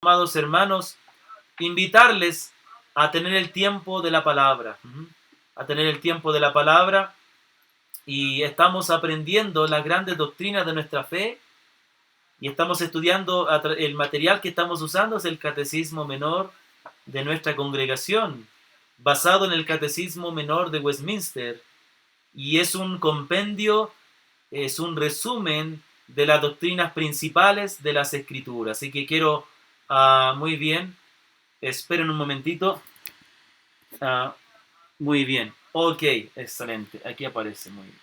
amados hermanos, invitarles a tener el tiempo de la palabra, a tener el tiempo de la palabra, y estamos aprendiendo las grandes doctrinas de nuestra fe y estamos estudiando el material que estamos usando es el Catecismo Menor de nuestra congregación, basado en el Catecismo Menor de Westminster, y es un compendio, es un resumen de las doctrinas principales de las Escrituras. Así que quiero, muy bien, esperen un momentito. Muy bien, ok, excelente, aquí aparece, muy bien.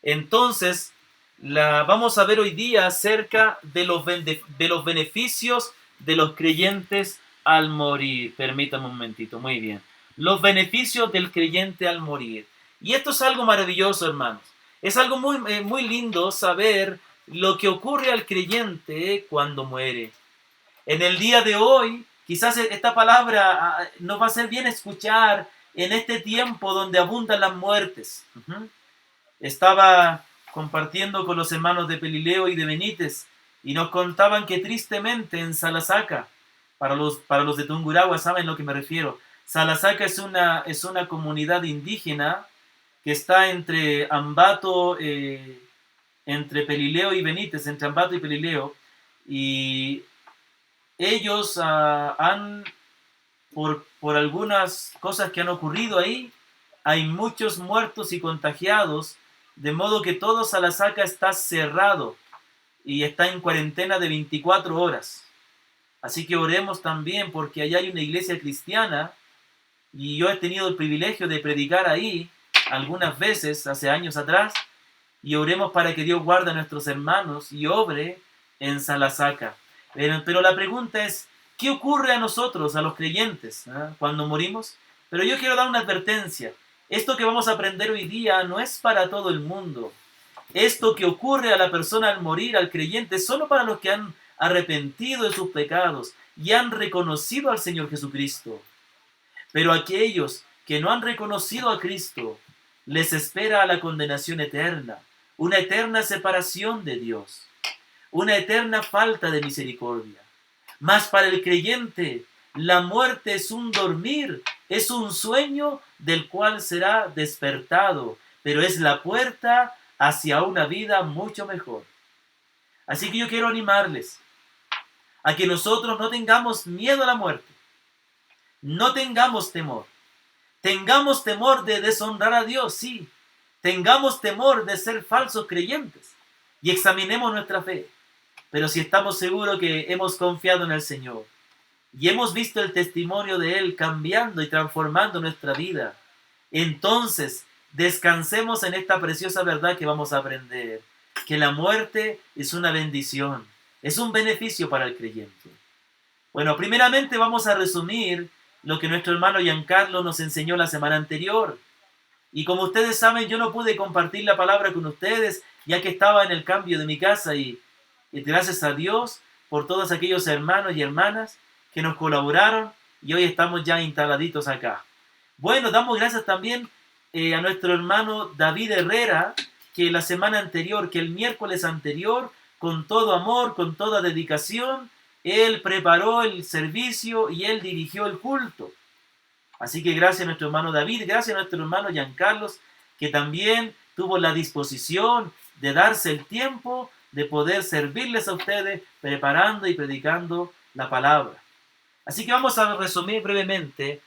Entonces, vamos a ver hoy día acerca de los beneficios de los creyentes al morir. Permítame un momentito, muy bien. Los beneficios del creyente al morir. Y esto es algo maravilloso, hermanos. Es algo muy lindo saber lo que ocurre al creyente cuando muere. En el día de hoy, quizás esta palabra nos va a ser bien escuchar en este tiempo donde abundan las muertes. Estaba compartiendo con los hermanos de Pelileo y de Benítez y nos contaban que tristemente en Salasaca, para los de Tungurahua saben a lo que me refiero, Salasaca es una comunidad indígena que está entre Ambato, entre Pelileo y Benítez, entre Ambato y Pelileo, y ellos por algunas cosas que han ocurrido ahí, hay muchos muertos y contagiados, de modo que todo Salasaca está cerrado y está en cuarentena de 24 horas. Así que oremos también porque allá hay una iglesia cristiana y yo he tenido el privilegio de predicar ahí algunas veces hace años atrás, y oremos para que Dios guarde a nuestros hermanos y obre en Salasaca. Pero la pregunta es, ¿qué ocurre a nosotros, a los creyentes, cuando morimos? Pero yo quiero dar una advertencia. Esto que vamos a aprender hoy día no es para todo el mundo. Esto que ocurre a la persona al morir, al creyente, es solo para los que han arrepentido de sus pecados y han reconocido al Señor Jesucristo. Pero aquellos que no han reconocido a Cristo, les espera la condenación eterna, una eterna separación de Dios, una eterna falta de misericordia. Mas para el creyente, la muerte es un dormir, es un sueño del cual será despertado, pero es la puerta hacia una vida mucho mejor. Así que yo quiero animarles a que nosotros no tengamos miedo a la muerte, no tengamos temor. Tengamos temor de deshonrar a Dios, sí. Tengamos temor de ser falsos creyentes y examinemos nuestra fe. Pero si estamos seguros que hemos confiado en el Señor y hemos visto el testimonio de Él cambiando y transformando nuestra vida, entonces descansemos en esta preciosa verdad que vamos a aprender, que la muerte es una bendición, es un beneficio para el creyente. Bueno, primeramente vamos a resumir lo que nuestro hermano Giancarlo nos enseñó la semana anterior. Y como ustedes saben, yo no pude compartir la palabra con ustedes, ya que estaba en el cambio de mi casa, y gracias a Dios por todos aquellos hermanos y hermanas que nos colaboraron, y hoy estamos ya instaladitos acá. Bueno, damos gracias también a nuestro hermano David Herrera, que la semana anterior, que el miércoles anterior, con todo amor, con toda dedicación, él preparó el servicio y él dirigió el culto. Así que gracias a nuestro hermano David, gracias a nuestro hermano Giancarlos, que también tuvo la disposición de darse el tiempo de poder servirles a ustedes preparando y predicando la palabra. Así que vamos a resumir brevemente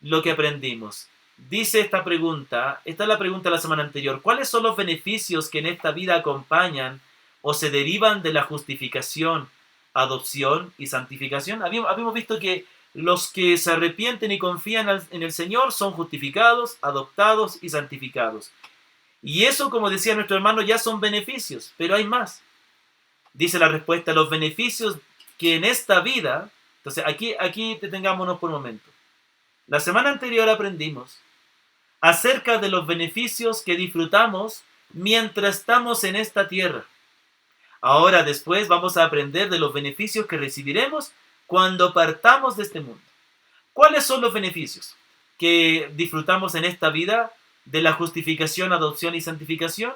lo que aprendimos. Dice esta pregunta, esta es la pregunta de la semana anterior: ¿cuáles son los beneficios que en esta vida acompañan o se derivan de la justificación, adopción y santificación? Habíamos visto que los que se arrepienten y confían en el Señor son justificados, adoptados y santificados. Y eso, como decía nuestro hermano, ya son beneficios, pero hay más. Dice la respuesta: los beneficios que en esta vida. Entonces aquí detengámonos por un momento. La semana anterior aprendimos acerca de los beneficios que disfrutamos mientras estamos en esta tierra. Ahora después vamos a aprender de los beneficios que recibiremos cuando partamos de este mundo. ¿Cuáles son los beneficios que disfrutamos en esta vida de la justificación, adopción y santificación?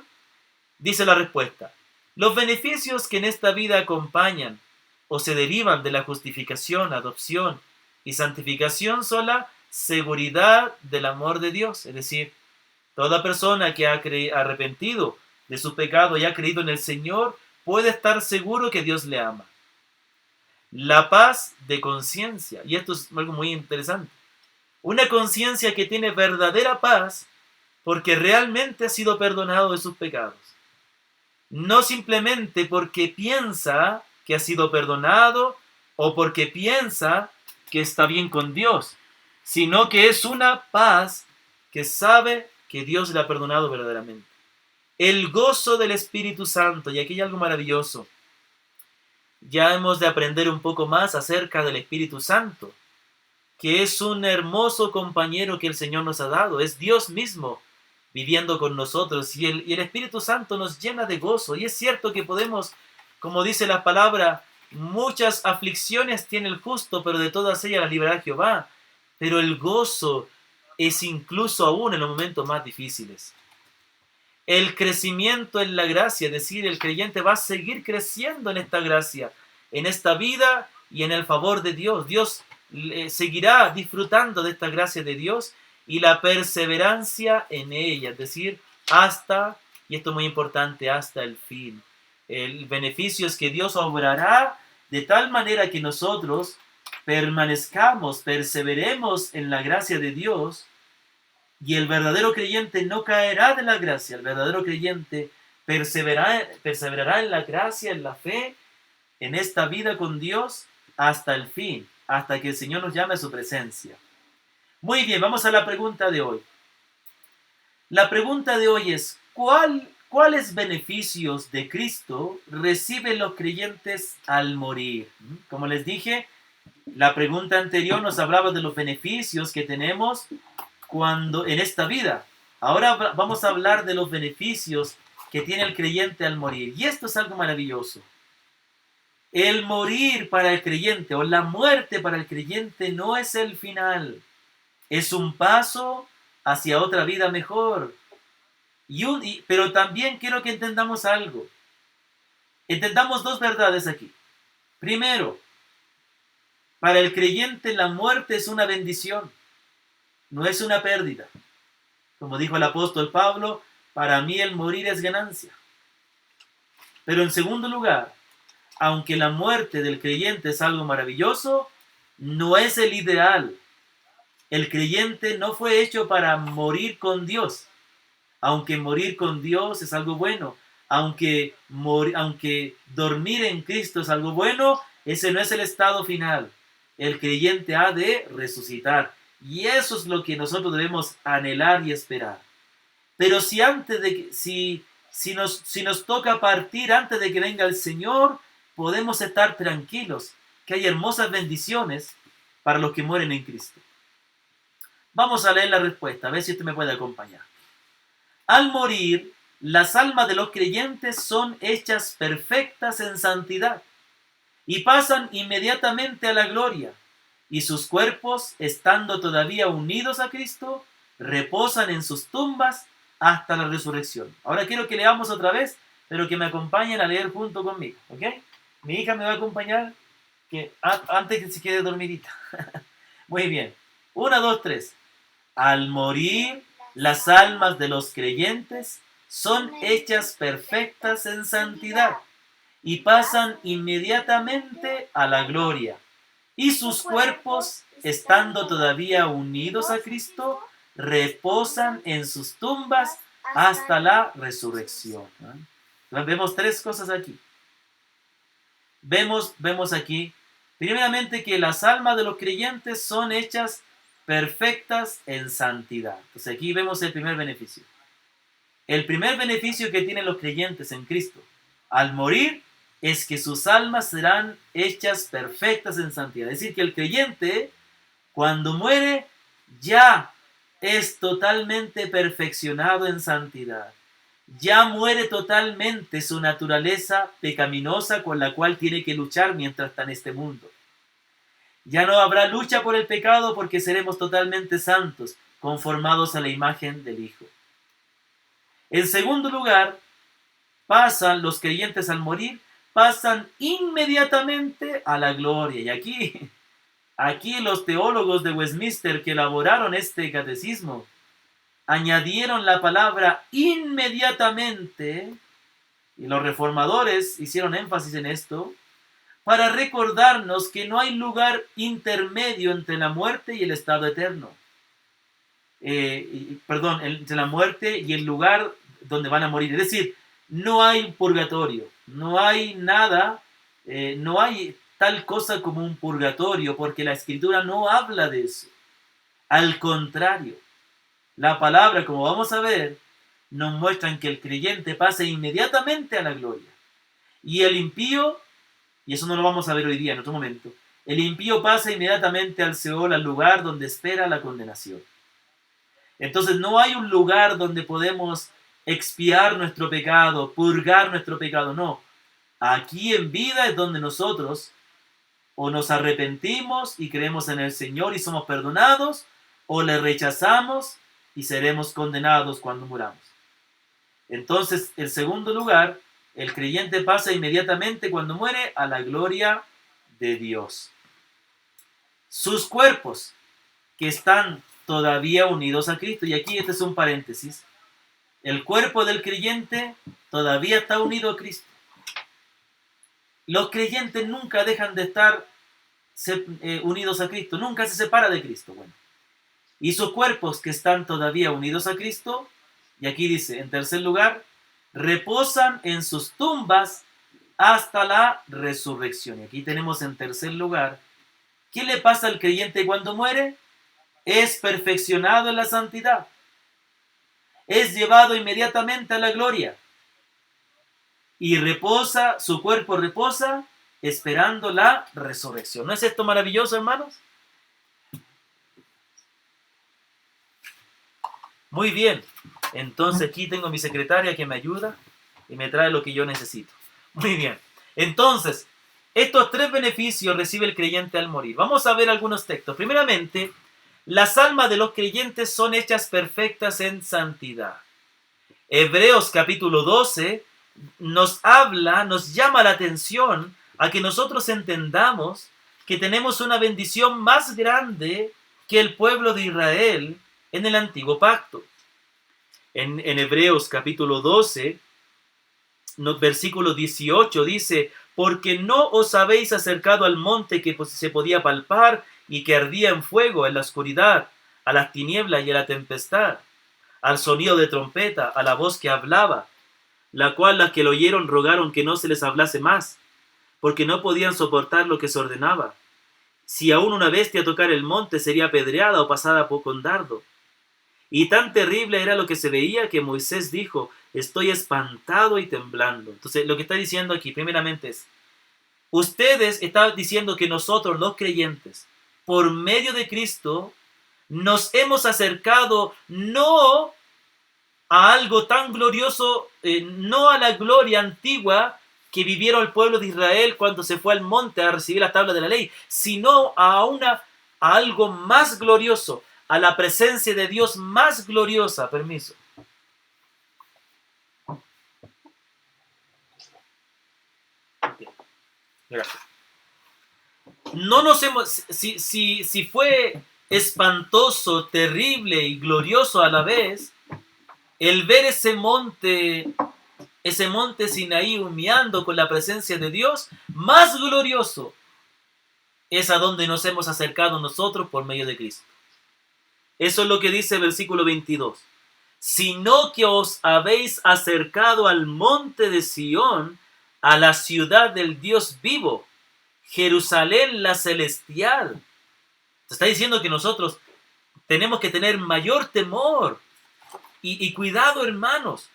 Dice la respuesta: los beneficios que en esta vida acompañan o se derivan de la justificación, adopción y santificación son la seguridad del amor de Dios. Es decir, toda persona que ha arrepentido de su pecado y ha creído en el Señor puede estar seguro que Dios le ama. La paz de conciencia, y esto es algo muy interesante, una conciencia que tiene verdadera paz porque realmente ha sido perdonado de sus pecados. No simplemente porque piensa que ha sido perdonado o porque piensa que está bien con Dios, sino que es una paz que sabe que Dios le ha perdonado verdaderamente. El gozo del Espíritu Santo, y aquí hay algo maravilloso. Ya hemos de aprender un poco más acerca del Espíritu Santo, que es un hermoso compañero que el Señor nos ha dado, es Dios mismo viviendo con nosotros, y el Espíritu Santo nos llena de gozo, y es cierto que podemos, como dice la palabra, muchas aflicciones tiene el justo, pero de todas ellas la librará Jehová, pero el gozo es incluso aún en los momentos más difíciles. El crecimiento en la gracia, es decir, el creyente va a seguir creciendo en esta gracia, en esta vida y en el favor de Dios. Dios seguirá disfrutando de esta gracia de Dios y la perseverancia en ella, es decir, hasta, y esto es muy importante, hasta el fin. El beneficio es que Dios obrará de tal manera que nosotros permanezcamos, perseveremos en la gracia de Dios, y el verdadero creyente no caerá de la gracia. El verdadero creyente perseverará en la gracia, en la fe, en esta vida con Dios hasta el fin, hasta que el Señor nos llame a su presencia. Muy bien, vamos a la pregunta de hoy. La pregunta de hoy es, ¿cuáles beneficios de Cristo reciben los creyentes al morir? Como les dije, la pregunta anterior nos hablaba de los beneficios que tenemos cuando en esta vida. Ahora vamos a hablar de los beneficios que tiene el creyente al morir. Y esto es algo maravilloso. El morir para el creyente o la muerte para el creyente no es el final. Es un paso hacia otra vida mejor. Pero también quiero que entendamos algo. Entendamos dos verdades aquí. Primero, para el creyente la muerte es una bendición, no es una pérdida. Como dijo el apóstol Pablo, para mí el morir es ganancia. Pero en segundo lugar, aunque la muerte del creyente es algo maravilloso, no es el ideal. El creyente no fue hecho para morir con Dios. Aunque morir con Dios es algo bueno, aunque dormir en Cristo es algo bueno, ese no es el estado final. El creyente ha de resucitar. Y eso es lo que nosotros debemos anhelar y esperar. Pero si nos toca partir antes de que venga el Señor, podemos estar tranquilos, que hay hermosas bendiciones para los que mueren en Cristo. Vamos a leer la respuesta, a ver si usted me puede acompañar. Al morir, las almas de los creyentes son hechas perfectas en santidad y pasan inmediatamente a la gloria, y sus cuerpos, estando todavía unidos a Cristo, reposan en sus tumbas hasta la resurrección. Ahora quiero que leamos otra vez, pero que me acompañen a leer junto conmigo, ¿ok? Mi hija me va a acompañar antes que se quede dormidita. Muy bien. 1, 2, 3. Al morir, las almas de los creyentes son hechas perfectas en santidad y pasan inmediatamente a la gloria. Y sus cuerpos, estando todavía unidos a Cristo, reposan en sus tumbas hasta la resurrección. Vemos tres cosas aquí. Vemos aquí, primeramente, que las almas de los creyentes son hechas perfectas en santidad. Entonces aquí vemos el primer beneficio. El primer beneficio que tienen los creyentes en Cristo al morir es que sus almas serán hechas perfectas en santidad. Es decir, que el creyente, cuando muere, ya es totalmente perfeccionado en santidad. Ya muere totalmente su naturaleza pecaminosa con la cual tiene que luchar mientras está en este mundo. Ya no habrá lucha por el pecado porque seremos totalmente santos, conformados a la imagen del Hijo. En segundo lugar, pasan los creyentes al morir, pasan inmediatamente a la gloria. Y aquí los teólogos de Westminster que elaboraron este catecismo añadieron la palabra inmediatamente, y los reformadores hicieron énfasis en esto, para recordarnos que no hay lugar intermedio entre la muerte y el estado eterno. Entre la muerte y el lugar donde van a morir. Es decir, no hay purgatorio, no hay nada, no hay tal cosa como un purgatorio, porque la Escritura no habla de eso. Al contrario, la palabra, como vamos a ver, nos muestra que el creyente pasa inmediatamente a la gloria. Y el impío, y eso no lo vamos a ver hoy día, en otro momento, el impío pasa inmediatamente al Seol, al lugar donde espera la condenación. Entonces no hay un lugar donde podemos expiar nuestro pecado, purgar nuestro pecado, no. Aquí en vida es donde nosotros o nos arrepentimos y creemos en el Señor y somos perdonados, o le rechazamos y seremos condenados cuando muramos. Entonces, en segundo lugar, el creyente pasa inmediatamente cuando muere a la gloria de Dios. Sus cuerpos, que están todavía unidos a Cristo, y aquí este es un paréntesis, el cuerpo del creyente todavía está unido a Cristo. Los creyentes nunca dejan de estar unidos a Cristo, nunca se separa de Cristo. Bueno, y sus cuerpos que están todavía unidos a Cristo, y aquí dice, en tercer lugar, reposan en sus tumbas hasta la resurrección. Y aquí tenemos en tercer lugar, ¿qué le pasa al creyente cuando muere? Es perfeccionado en la santidad. Es llevado inmediatamente a la gloria. Y reposa, su cuerpo reposa, esperando la resurrección. ¿No es esto maravilloso, hermanos? Muy bien. Entonces aquí tengo mi secretaria que me ayuda y me trae lo que yo necesito. Muy bien. Entonces, estos tres beneficios recibe el creyente al morir. Vamos a ver algunos textos. Primeramente, las almas de los creyentes son hechas perfectas en santidad. Hebreos capítulo 12 nos habla, nos llama la atención a que nosotros entendamos que tenemos una bendición más grande que el pueblo de Israel en el antiguo pacto. En Hebreos capítulo 12, versículo 18 dice, porque no os habéis acercado al monte que se podía palpar y que ardía en fuego en la oscuridad, a las tinieblas y a la tempestad, al sonido de trompeta, a la voz que hablaba, la cual las que lo oyeron rogaron que no se les hablase más, porque no podían soportar lo que se ordenaba. Si aún una bestia tocara el monte, sería apedreada o pasada con dardo. Y tan terrible era lo que se veía que Moisés dijo, estoy espantado y temblando. Entonces, lo que está diciendo aquí, primeramente es, ustedes están diciendo que nosotros, los creyentes, por medio de Cristo, nos hemos acercado no a algo tan glorioso, no a la gloria antigua que vivieron el pueblo de Israel cuando se fue al monte a recibir la tabla de la ley, sino a algo más glorioso, a la presencia de Dios más gloriosa. Permiso. Gracias. No nos hemos, si fue espantoso, terrible y glorioso a la vez, el ver ese monte Sinaí humeando con la presencia de Dios, más glorioso es a donde nos hemos acercado nosotros por medio de Cristo. Eso es lo que dice el versículo 22. Sino que os habéis acercado al monte de Sión, a la ciudad del Dios vivo, Jerusalén la celestial. Está diciendo que nosotros tenemos que tener mayor temor y cuidado, hermanos.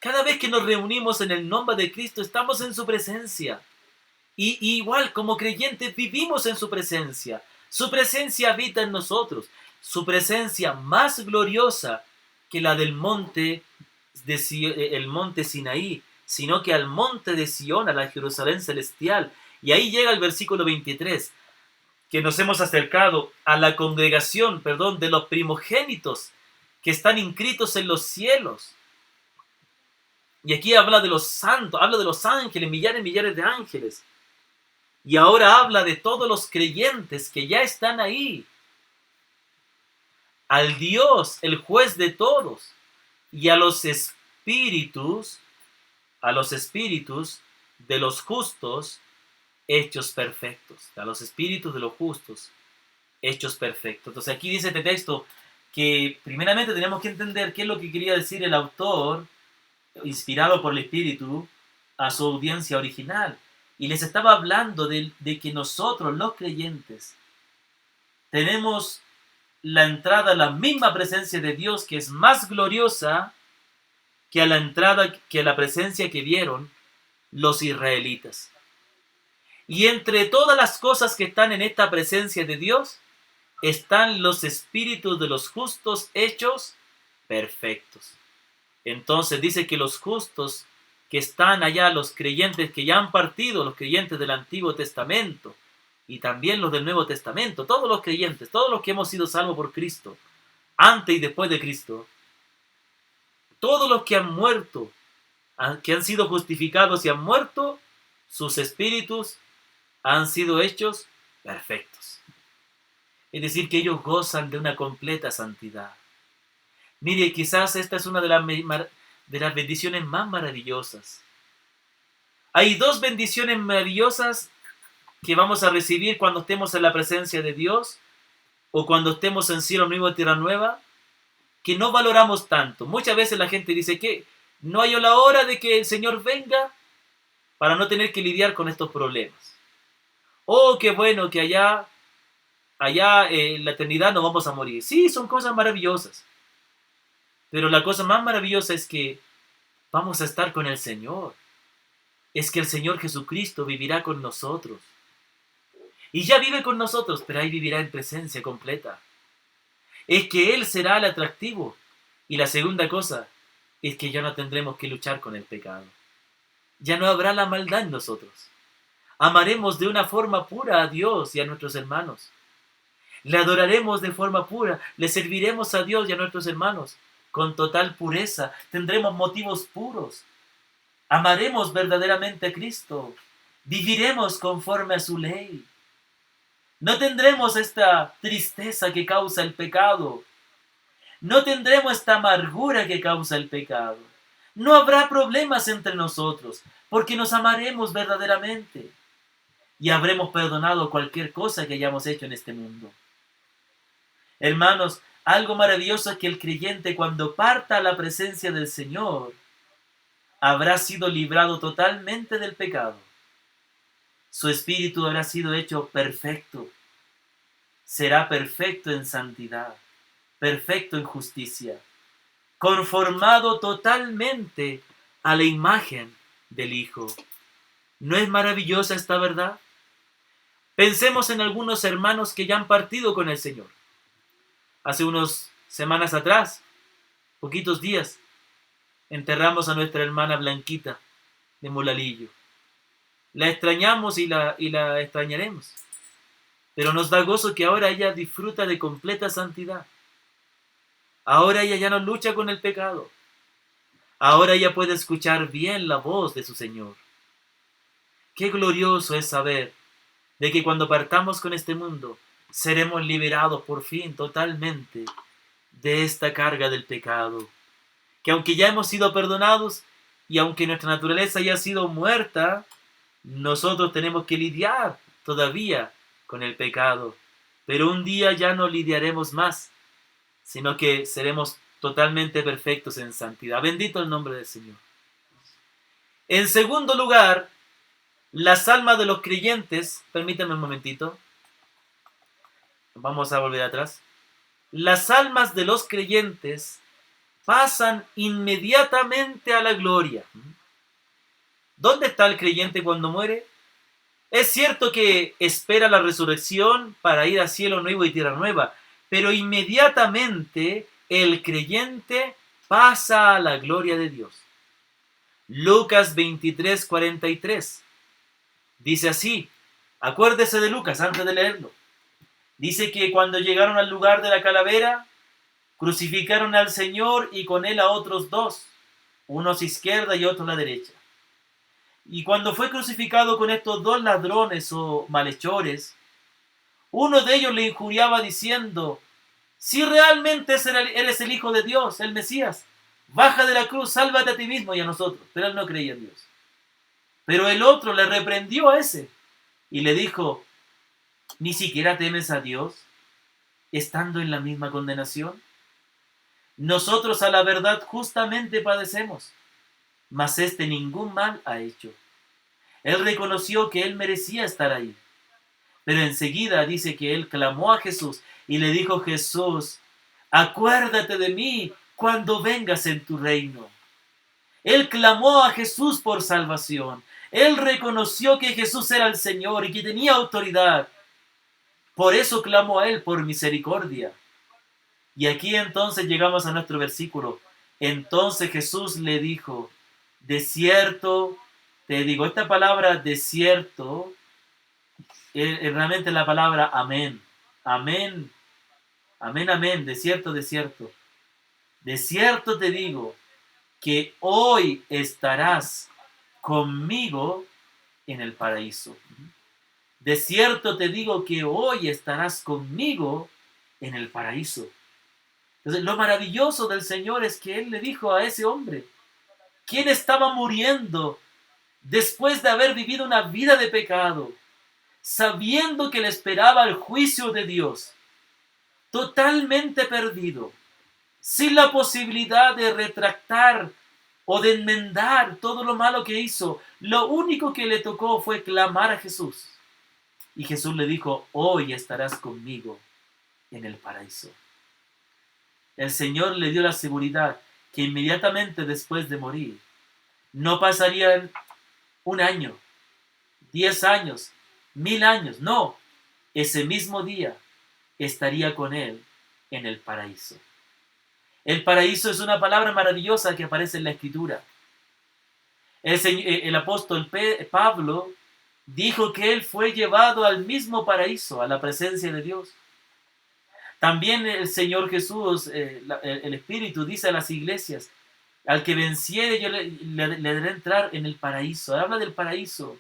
Cada vez que nos reunimos en el nombre de Cristo, estamos en su presencia. Y igual, como creyentes, vivimos en su presencia. Su presencia habita en nosotros. Su presencia más gloriosa que la del monte, el monte Sinaí, sino que al monte de Sión, a la Jerusalén celestial. Y ahí llega el versículo 23, que nos hemos acercado a la congregación, de los primogénitos que están inscritos en los cielos. Y aquí habla de los santos, habla de los ángeles, millares y millares de ángeles. Y ahora habla de todos los creyentes que ya están ahí. Al Dios, el juez de todos. Y a los espíritus de los justos hechos perfectos. A los espíritus de los justos hechos perfectos. Entonces aquí dice este texto que primeramente tenemos que entender qué es lo que quería decir el autor, inspirado por el Espíritu, a su audiencia original. Y les estaba hablando de que nosotros, los creyentes, tenemos la entrada a la misma presencia de Dios, que es más gloriosa que a la entrada, que a la presencia que vieron los israelitas. Y entre todas las cosas que están en esta presencia de Dios, están los espíritus de los justos hechos perfectos. Entonces dice que los justos que están allá, los creyentes que ya han partido, los creyentes del Antiguo Testamento y también los del Nuevo Testamento, todos los creyentes, todos los que hemos sido salvos por Cristo, antes y después de Cristo, todos los que han muerto, que han sido justificados y han muerto, sus espíritus han sido hechos perfectos. Es decir, que ellos gozan de una completa santidad. Mire, quizás esta es una de las bendiciones más maravillosas. Hay dos bendiciones maravillosas que vamos a recibir cuando estemos en la presencia de Dios o cuando estemos en cielo nuevo y tierra nueva, que no valoramos tanto. Muchas veces la gente dice que no hay la hora de que el Señor venga para no tener que lidiar con estos problemas. Oh, qué bueno que allá en la eternidad no vamos a morir. Sí, son cosas maravillosas. Pero la cosa más maravillosa es que vamos a estar con el Señor. Es que el Señor Jesucristo vivirá con nosotros. Y ya vive con nosotros, pero ahí vivirá en presencia completa. Es que Él será el atractivo. Y la segunda cosa es que ya no tendremos que luchar con el pecado. Ya no habrá la maldad en nosotros. Amaremos de una forma pura a Dios y a nuestros hermanos. Le adoraremos de forma pura. Le serviremos a Dios y a nuestros hermanos con total pureza. Tendremos motivos puros. Amaremos verdaderamente a Cristo. Viviremos conforme a su ley. No tendremos esta tristeza que causa el pecado. No tendremos esta amargura que causa el pecado. No habrá problemas entre nosotros, porque nos amaremos verdaderamente. Y habremos perdonado cualquier cosa que hayamos hecho en este mundo. Hermanos, algo maravilloso es que el creyente, cuando parta a la presencia del Señor, habrá sido librado totalmente del pecado. Su espíritu habrá sido hecho perfecto. Será perfecto en santidad, perfecto en justicia, conformado totalmente a la imagen del Hijo. ¿No es maravillosa esta verdad? Pensemos en algunos hermanos que ya han partido con el Señor. Hace unas semanas atrás, poquitos días, enterramos a nuestra hermana Blanquita de Molalillo. La extrañamos y la extrañaremos. Pero nos da gozo que ahora ella disfruta de completa santidad. Ahora ella ya no lucha con el pecado. Ahora ella puede escuchar bien la voz de su Señor. Qué glorioso es saber de que cuando partamos con este mundo, seremos liberados por fin totalmente de esta carga del pecado. Que aunque ya hemos sido perdonados y aunque nuestra naturaleza ya ha sido muerta, nosotros tenemos que lidiar todavía con el pecado. Pero un día ya no lidiaremos más, sino que seremos totalmente perfectos en santidad. Bendito el nombre del Señor. En segundo lugar, las almas de los creyentes, permítanme un momentito, vamos a volver atrás. Las almas de los creyentes pasan inmediatamente a la gloria. ¿Dónde está el creyente cuando muere? Es cierto que espera la resurrección para ir a cielo nuevo y tierra nueva, pero inmediatamente el creyente pasa a la gloria de Dios. Lucas 23:43 dice así, acuérdese de Lucas antes de leerlo. Dice que cuando llegaron al lugar de la calavera, crucificaron al Señor y con él a otros dos, uno a su izquierda y otro a la derecha. Y cuando fue crucificado con estos dos ladrones o malhechores, uno de ellos le injuriaba diciendo: si realmente eres el Hijo de Dios, el Mesías, baja de la cruz, sálvate a ti mismo y a nosotros. Pero él no creía en Dios. Pero el otro le reprendió a ese y le dijo: ¿ni siquiera temes a Dios, estando en la misma condenación? Nosotros a la verdad justamente padecemos, mas este ningún mal ha hecho. Él reconoció que él merecía estar ahí. Pero enseguida dice que él clamó a Jesús y le dijo: Jesús, acuérdate de mí cuando vengas en tu reino. Él clamó a Jesús por salvación. Él reconoció que Jesús era el Señor y que tenía autoridad. Por eso clamó a él por misericordia. Y aquí entonces llegamos a nuestro versículo. Entonces Jesús le dijo: de cierto te digo. Esta palabra de cierto es realmente la palabra amén. Amén. Amén, amén. De cierto, de cierto. De cierto te digo que hoy estarás conmigo en el paraíso. De cierto te digo que hoy estarás conmigo en el paraíso. Entonces, lo maravilloso del Señor es que Él le dijo a ese hombre, quien estaba muriendo después de haber vivido una vida de pecado, sabiendo que le esperaba el juicio de Dios, totalmente perdido, sin la posibilidad de retractar o de enmendar todo lo malo que hizo. Lo único que le tocó fue clamar a Jesús. Y Jesús le dijo: hoy estarás conmigo en el paraíso. El Señor le dio la seguridad que inmediatamente después de morir, no pasarían un año, 10 años, 1000 años, no, ese mismo día estaría con él en el paraíso. El paraíso es una palabra maravillosa que aparece en la Escritura. El apóstol Pablo dijo que él fue llevado al mismo paraíso, a la presencia de Dios. También el Señor Jesús, el Espíritu, dice a las iglesias: al que venciere yo le daré entrar en el paraíso. Habla del paraíso,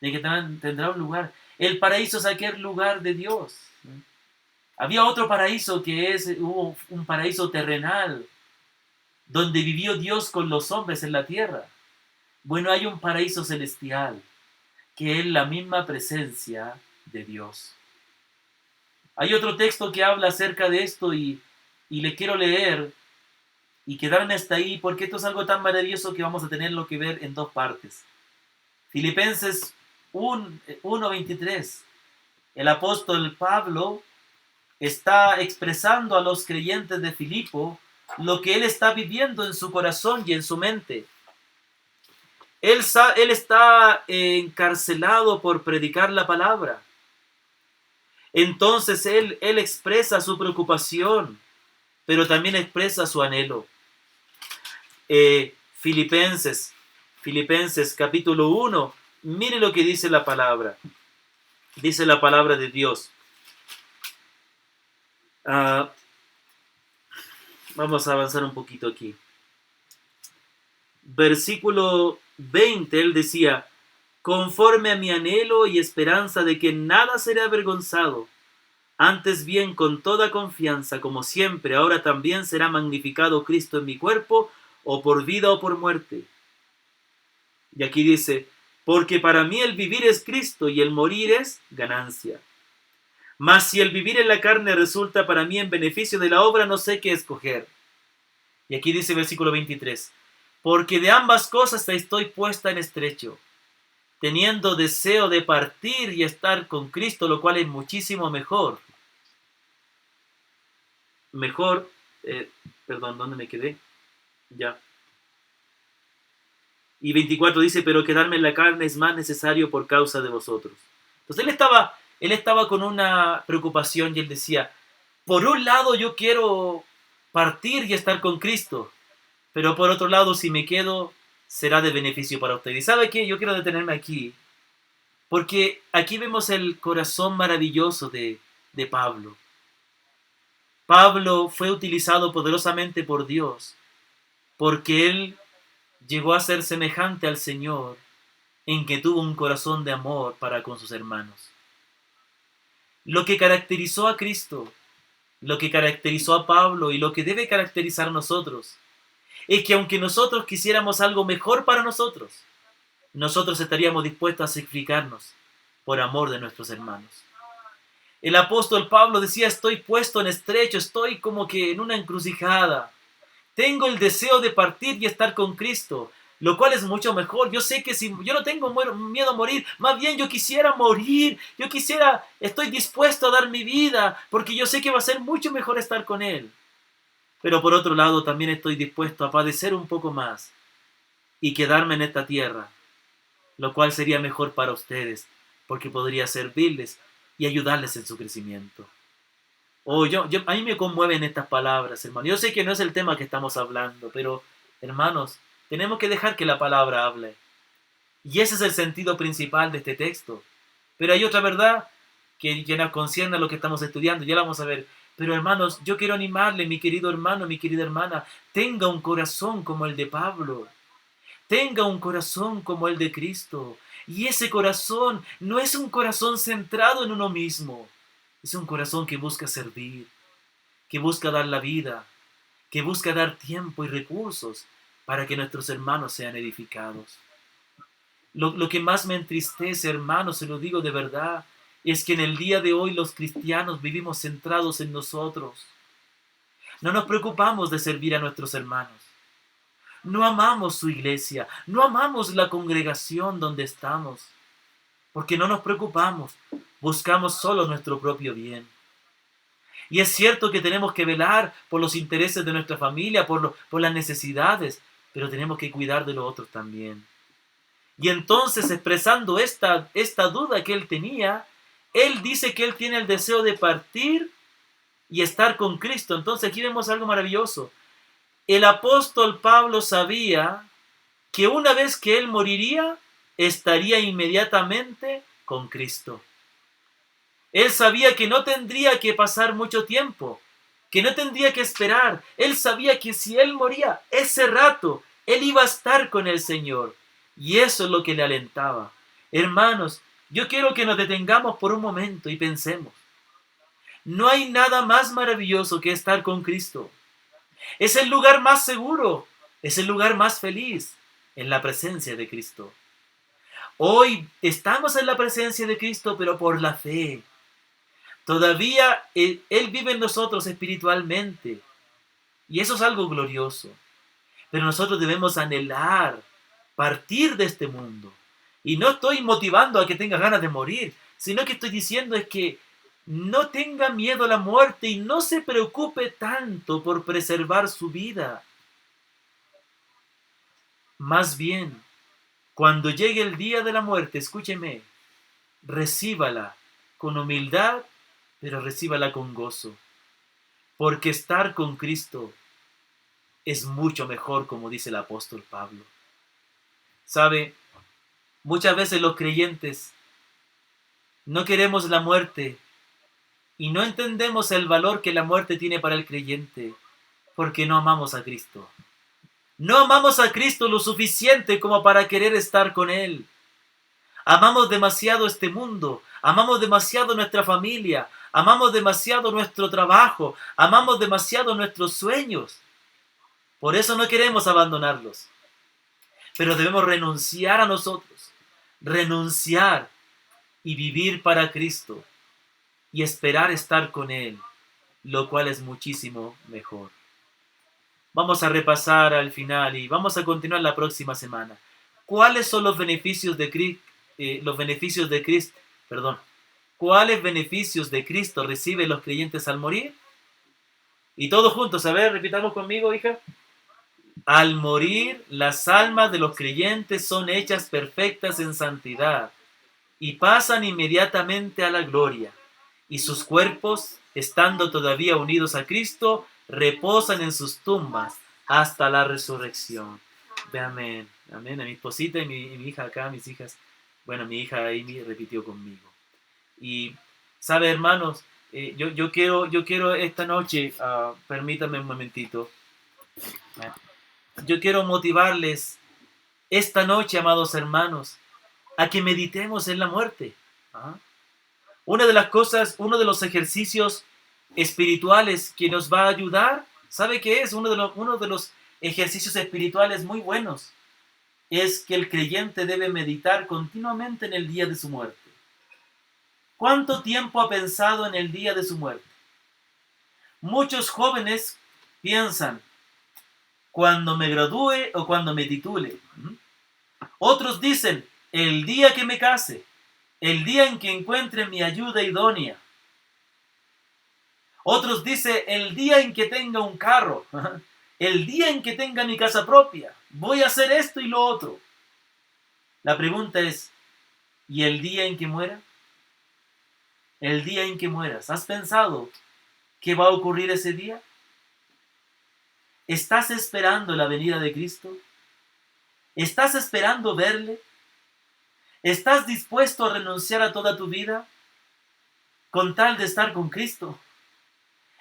de que tendrá un lugar. El paraíso es aquel lugar de Dios. Había otro paraíso que es un paraíso terrenal, donde vivió Dios con los hombres en la tierra. Bueno, hay un paraíso celestial, que es la misma presencia de Dios. Hay otro texto que habla acerca de esto y le quiero leer y quedarme hasta ahí, porque esto es algo tan maravilloso que vamos a tenerlo que ver en dos partes. Filipenses 1:23. El apóstol Pablo está expresando a los creyentes de Filipo lo que él está viviendo en su corazón y en su mente. Él está encarcelado por predicar la palabra. Entonces él expresa su preocupación, pero también expresa su anhelo. Filipenses capítulo 1, mire lo que dice la palabra. Dice la palabra de Dios. Vamos a avanzar un poquito aquí. Versículo 20, él decía: conforme a mi anhelo y esperanza de que nada seré avergonzado, antes bien con toda confianza, como siempre, ahora también será magnificado Cristo en mi cuerpo, o por vida o por muerte. Y aquí dice: porque para mí el vivir es Cristo y el morir es ganancia. Mas si el vivir en la carne resulta para mí en beneficio de la obra, no sé qué escoger. Y aquí dice versículo 23, porque de ambas cosas estoy puesta en estrecho, teniendo deseo de partir y estar con Cristo, lo cual es muchísimo mejor. Perdón, ¿dónde me quedé? Ya. Y 24 dice: pero quedarme en la carne es más necesario por causa de vosotros. Entonces él estaba con una preocupación y él decía: por un lado yo quiero partir y estar con Cristo, pero por otro lado, si me quedo, será de beneficio para usted. ¿Y sabe qué? Yo quiero detenerme aquí, porque aquí vemos el corazón maravilloso de Pablo. Pablo fue utilizado poderosamente por Dios, porque él llegó a ser semejante al Señor en que tuvo un corazón de amor para con sus hermanos. Lo que caracterizó a Cristo, lo que caracterizó a Pablo y lo que debe caracterizar a nosotros, es que aunque nosotros quisiéramos algo mejor para nosotros, nosotros estaríamos dispuestos a sacrificarnos por amor de nuestros hermanos. El apóstol Pablo decía, estoy puesto en estrecho, estoy como que en una encrucijada. Tengo el deseo de partir y estar con Cristo, lo cual es mucho mejor. Yo sé que si yo no tengo miedo a morir, más bien yo quisiera morir, estoy dispuesto a dar mi vida, porque yo sé que va a ser mucho mejor estar con Él. Pero por otro lado también estoy dispuesto a padecer un poco más y quedarme en esta tierra, lo cual sería mejor para ustedes, porque podría servirles y ayudarles en su crecimiento. A mí me conmueven estas palabras, hermano. Yo sé que no es el tema que estamos hablando, pero, hermanos, tenemos que dejar que la palabra hable. Y ese es el sentido principal de este texto. Pero hay otra verdad que nos concierne a lo que estamos estudiando, ya la vamos a ver. Pero, hermanos, yo quiero animarle, mi querido hermano, mi querida hermana, tenga un corazón como el de Pablo. Tenga un corazón como el de Cristo. Y ese corazón no es un corazón centrado en uno mismo. Es un corazón que busca servir, que busca dar la vida, que busca dar tiempo y recursos para que nuestros hermanos sean edificados. Lo que más me entristece, hermanos, se lo digo de verdad, es que en el día de hoy los cristianos vivimos centrados en nosotros. No nos preocupamos de servir a nuestros hermanos. No amamos su iglesia, no amamos la congregación donde estamos, porque no nos preocupamos, buscamos solo nuestro propio bien. Y es cierto que tenemos que velar por los intereses de nuestra familia, por las necesidades, pero tenemos que cuidar de los otros también. Y entonces, expresando esta duda que él tenía, él dice que él tiene el deseo de partir y estar con Cristo. Entonces aquí vemos algo maravilloso. El apóstol Pablo sabía que una vez que él moriría, estaría inmediatamente con Cristo. Él sabía que no tendría que pasar mucho tiempo, que no tendría que esperar. Él sabía que si él moría, ese rato, él iba a estar con el Señor. Y eso es lo que le alentaba. Hermanos, yo quiero que nos detengamos por un momento y pensemos. No hay nada más maravilloso que estar con Cristo. Es el lugar más seguro, es el lugar más feliz, en la presencia de Cristo. Hoy estamos en la presencia de Cristo, pero por la fe. Todavía Él vive en nosotros espiritualmente. Y eso es algo glorioso. Pero nosotros debemos anhelar partir de este mundo. Y no estoy motivando a que tenga ganas de morir, sino que estoy diciendo es que no tenga miedo a la muerte y no se preocupe tanto por preservar su vida. Más bien, cuando llegue el día de la muerte, escúcheme, recíbala con humildad, pero recíbala con gozo. Porque estar con Cristo es mucho mejor, como dice el apóstol Pablo. ¿Sabe? Muchas veces los creyentes no queremos la muerte y no entendemos el valor que la muerte tiene para el creyente porque no amamos a Cristo. No amamos a Cristo lo suficiente como para querer estar con Él. Amamos demasiado este mundo, amamos demasiado nuestra familia, amamos demasiado nuestro trabajo, amamos demasiado nuestros sueños. Por eso no queremos abandonarlos. Pero debemos renunciar a nosotros, renunciar y vivir para Cristo y esperar estar con Él, lo cual es muchísimo mejor. Vamos a repasar al final y vamos a continuar la próxima semana. ¿Cuáles son los beneficios de Cristo? ¿Cuáles beneficios de Cristo reciben los creyentes al morir? Y todos juntos, a ver, repitamos conmigo, hija. Al morir, las almas de los creyentes son hechas perfectas en santidad y pasan inmediatamente a la gloria, y sus cuerpos, estando todavía unidos a Cristo, reposan en sus tumbas hasta la resurrección. Amén. Amén. A mi esposita y mi hija acá, mis hijas. Bueno, mi hija Amy repitió conmigo. Y, ¿sabe, hermanos? Yo quiero esta noche, permítanme un momentito. Yo quiero motivarles esta noche, amados hermanos, a que meditemos en la muerte. ¿Ah? Una de las cosas, uno de los ejercicios espirituales que nos va a ayudar, ¿sabe qué es? Uno de los ejercicios espirituales muy buenos es que el creyente debe meditar continuamente en el día de su muerte. ¿Cuánto tiempo ha pensado en el día de su muerte? Muchos jóvenes piensan, cuando me gradúe o cuando me titule. Otros dicen, el día que me case, el día en que encuentre mi ayuda idónea. Otros dicen, el día en que tenga un carro, el día en que tenga mi casa propia, voy a hacer esto y lo otro. La pregunta es, ¿y el día en que muera? El día en que mueras, ¿has pensado qué va a ocurrir ese día? ¿Estás esperando la venida de Cristo? ¿Estás esperando verle? ¿Estás dispuesto a renunciar a toda tu vida con tal de estar con Cristo?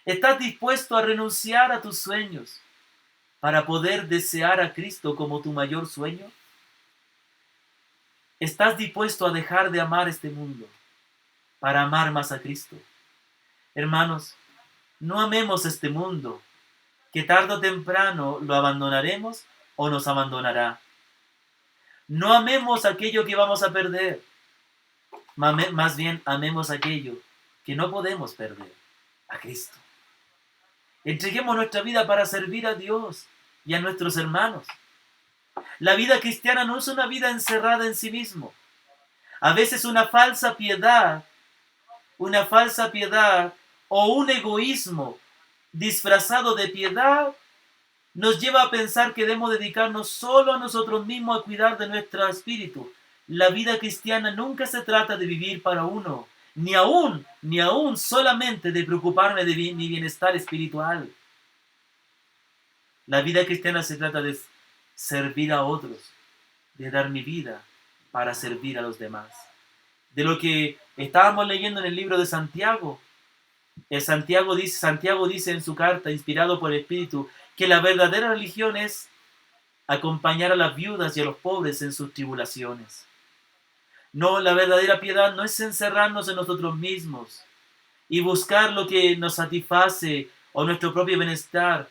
¿Estás dispuesto a renunciar a tus sueños para poder desear a Cristo como tu mayor sueño? ¿Estás dispuesto a dejar de amar este mundo para amar más a Cristo? Hermanos, no amemos este mundo, que tarde o temprano lo abandonaremos o nos abandonará. No amemos aquello que vamos a perder, más bien amemos aquello que no podemos perder, a Cristo. Entreguemos nuestra vida para servir a Dios y a nuestros hermanos. La vida cristiana no es una vida encerrada en sí mismo. A veces una falsa piedad o un egoísmo disfrazado de piedad nos lleva a pensar que debemos dedicarnos solo a nosotros mismos a cuidar de nuestro espíritu. La vida cristiana nunca se trata de vivir para uno, ni aún solamente de preocuparme de mi bienestar espiritual. La vida cristiana se trata de servir a otros, de dar mi vida para servir a los demás. De lo que estábamos leyendo en el libro de Santiago, Santiago dice en su carta, inspirado por el Espíritu, que la verdadera religión es acompañar a las viudas y a los pobres en sus tribulaciones. No, la verdadera piedad no es encerrarnos en nosotros mismos y buscar lo que nos satisface o nuestro propio bienestar.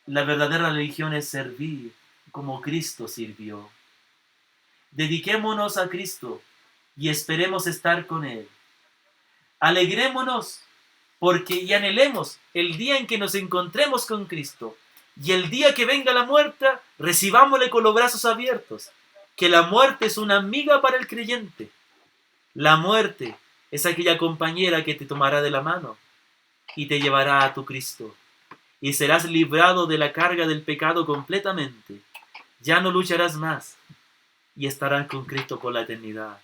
La verdadera religión es servir como Cristo sirvió. Dediquémonos a Cristo y esperemos estar con Él. Alegrémonos y anhelemos el día en que nos encontremos con Cristo, y el día que venga la muerte, recibámosle con los brazos abiertos, que la muerte es una amiga para el creyente. La muerte es aquella compañera que te tomará de la mano y te llevará a tu Cristo, y serás librado de la carga del pecado completamente. Ya no lucharás más y estarás con Cristo por la eternidad.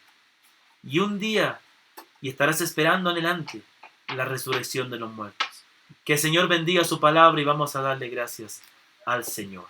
Y un día, y estarás esperando adelante la resurrección de los muertos. Que el Señor bendiga su palabra y vamos a darle gracias al Señor.